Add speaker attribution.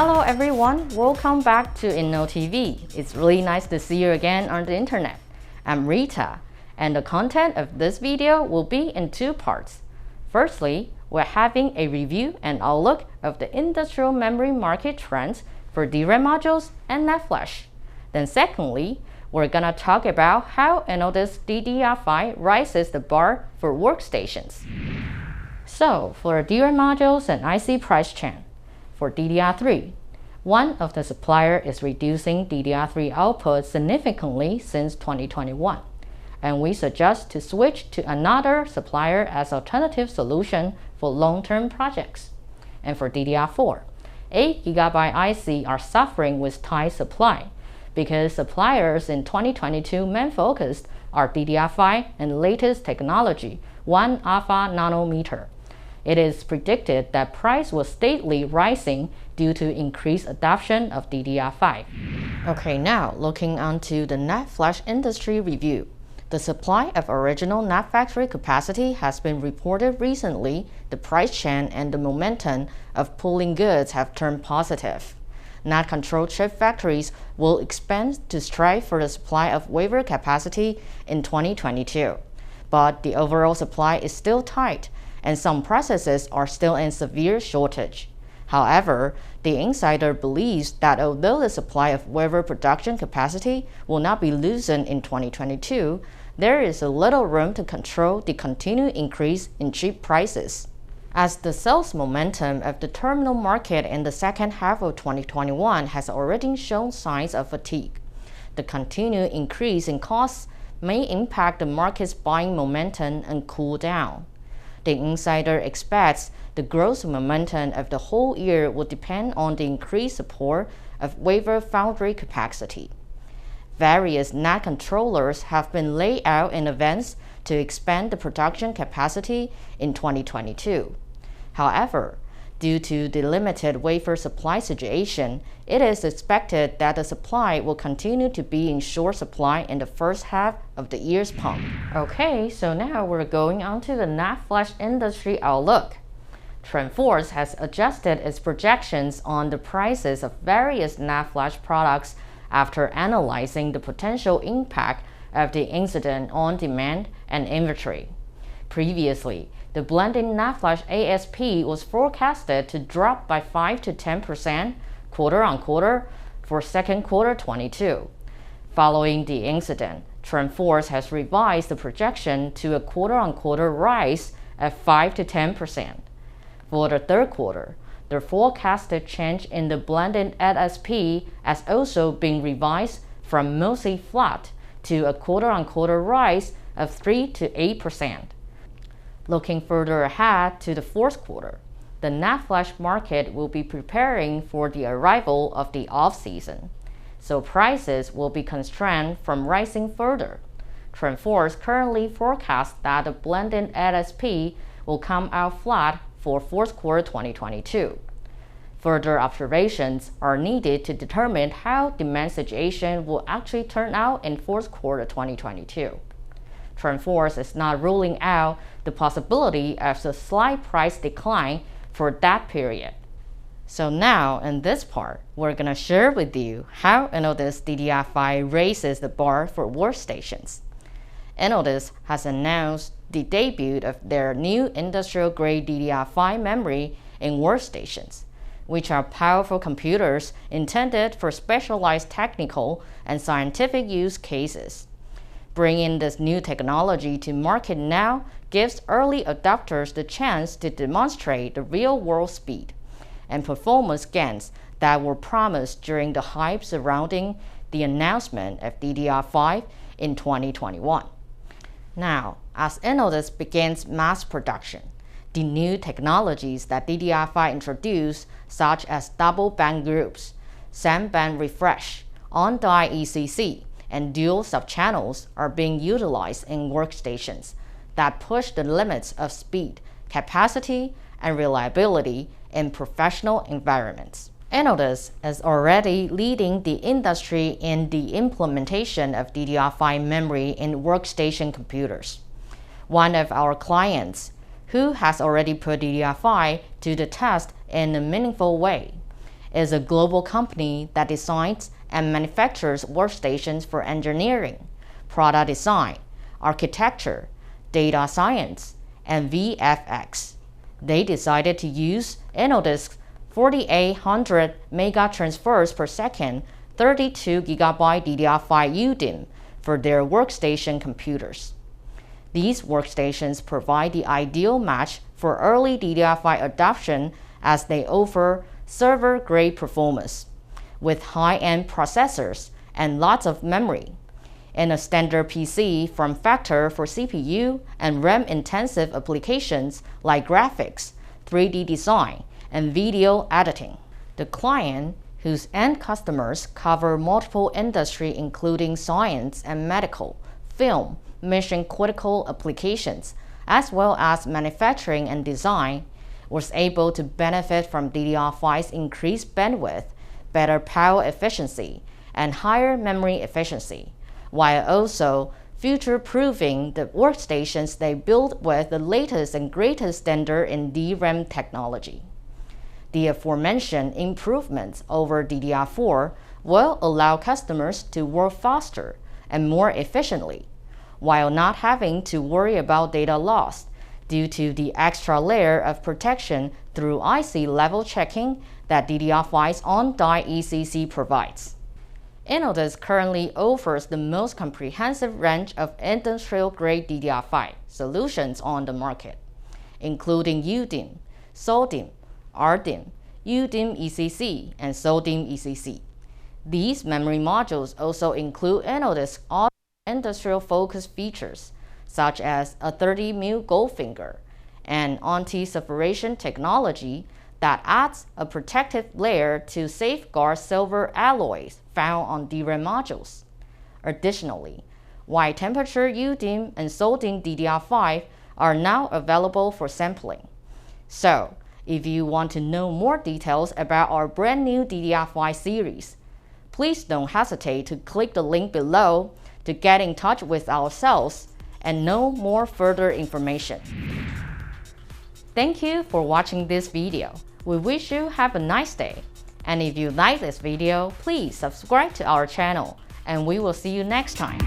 Speaker 1: Hello everyone, welcome back to InnoTV. It's really nice to see you again on the internet. I'm Rita, and the content of this video will be in two parts. Firstly, we're having a review and outlook of the industrial memory market trends for DRAM modules and NAND flash. Then secondly, we're gonna talk about how Innodisk DDR5 raises the bar for workstations. So, for DRAM modules and IC price trend, for DDR3, one of the suppliers is reducing DDR3 output significantly since 2021, and we suggest to switch to another supplier as alternative solution for long-term projects. And for DDR4, 8GB IC are suffering with tight supply because suppliers in 2022 main focused are DDR5 and latest technology, 1 alpha nanometer. It is predicted that price will steadily rising due to increased adoption of DDR5. Okay, now looking onto the NAND flash industry review. The supply of original NAND factory capacity has been reported recently. The price trend and the momentum of pulling goods have turned positive. NAND control chip factories will expand to strive for the supply of wafer capacity in 2022. But the overall supply is still tight, and some processes are still in severe shortage. However, the insider believes that although the supply of wafer production capacity will not be loosened in 2022, there is a little room to control the continued increase in chip prices. As the sales momentum of the terminal market in the second half of 2021 has already shown signs of fatigue, the continued increase in costs may impact the market's buying momentum and cool down. The insider expects the growth momentum of the whole year will depend on the increased support of wafer foundry capacity. Various NAND controllers have been laid out in advance to expand the production capacity in 2022. However, due to the limited wafer supply situation, it is expected that the supply will continue to be in short supply in the first half of the year's pump. Okay, so now we're going on to the NAND flash industry outlook. TrendForce has adjusted its projections on the prices of various NAND flash products after analyzing the potential impact of the incident on demand and inventory. Previously, the blended NAND flash ASP was forecasted to drop by 5 to 10% quarter-on-quarter for second quarter 22. Following the incident, TrendForce has revised the projection to a quarter-on-quarter rise at 5 to 10%. For the third quarter, the forecasted change in the blended ASP has also been revised from mostly flat to a quarter-on-quarter rise of 3 to 8%. Looking further ahead to the fourth quarter, the NAND flash market will be preparing for the arrival of the off-season, so prices will be constrained from rising further. TrendForce currently forecasts that the blended ASP will come out flat for fourth quarter 2022. Further observations are needed to determine how demand situation will actually turn out in fourth quarter 2022. TrendForce is not ruling out the possibility of a slight price decline for that period. So now, in this part, we're going to share with you how Innodisk DDR5 raises the bar for workstations. Innodisk has announced the debut of their new industrial-grade DDR5 memory in workstations, which are powerful computers intended for specialized technical and scientific use cases. Bringing this new technology to market now gives early adopters the chance to demonstrate the real-world speed and performance gains that were promised during the hype surrounding the announcement of DDR5 in 2021. Now, as Innodisk begins mass production, the new technologies that DDR5 introduced, such as double band groups, same band refresh, on-die ECC, and dual subchannels are being utilized in workstations that push the limits of speed, capacity, and reliability in professional environments. Innodisk is already leading the industry in the implementation of DDR5 memory in workstation computers. One of our clients, who has already put DDR5 to the test in a meaningful way, is a global company that designs and manufactures workstations for engineering, product design, architecture, data science, and VFX. They decided to use Innodisk's 4800 mega transfers per second 32 GB DDR5 UDIMM for their workstation computers. These workstations provide the ideal match for early DDR5 adoption as they offer server-grade performance, with high-end processors and lots of memory, and a standard PC form factor for CPU and RAM-intensive applications like graphics, 3D design, and video editing. The client, whose end customers cover multiple industries including science and medical, film, mission-critical applications, as well as manufacturing and design, was able to benefit from DDR5's increased bandwidth, better power efficiency, and higher memory efficiency, while also future-proofing the workstations they build with the latest and greatest standard in DRAM technology. The aforementioned improvements over DDR4 will allow customers to work faster and more efficiently, while not having to worry about data loss due to the extra layer of protection through IC level checking that DDR5's on-die ECC provides. Innodisk currently offers the most comprehensive range of industrial-grade DDR5 solutions on the market, including UDIMM, SODIMM, RDIMM, UDIMM ECC, and SODIMM ECC. These memory modules also include Innodisk's industrial-focused features, such as a 30mm Goldfinger and anti-separation technology that adds a protective layer to safeguard silver alloys found on DRAM modules. Additionally, high-temperature UDIMM and SODIMM DDR5 are now available for sampling. So, if you want to know more details about our brand new DDR5 series, please don't hesitate to click the link below to get in touch with ourselves and know more further information. Thank you for watching this video. We wish you have a nice day. And if you like this video, please subscribe to our channel, and we will see you next time.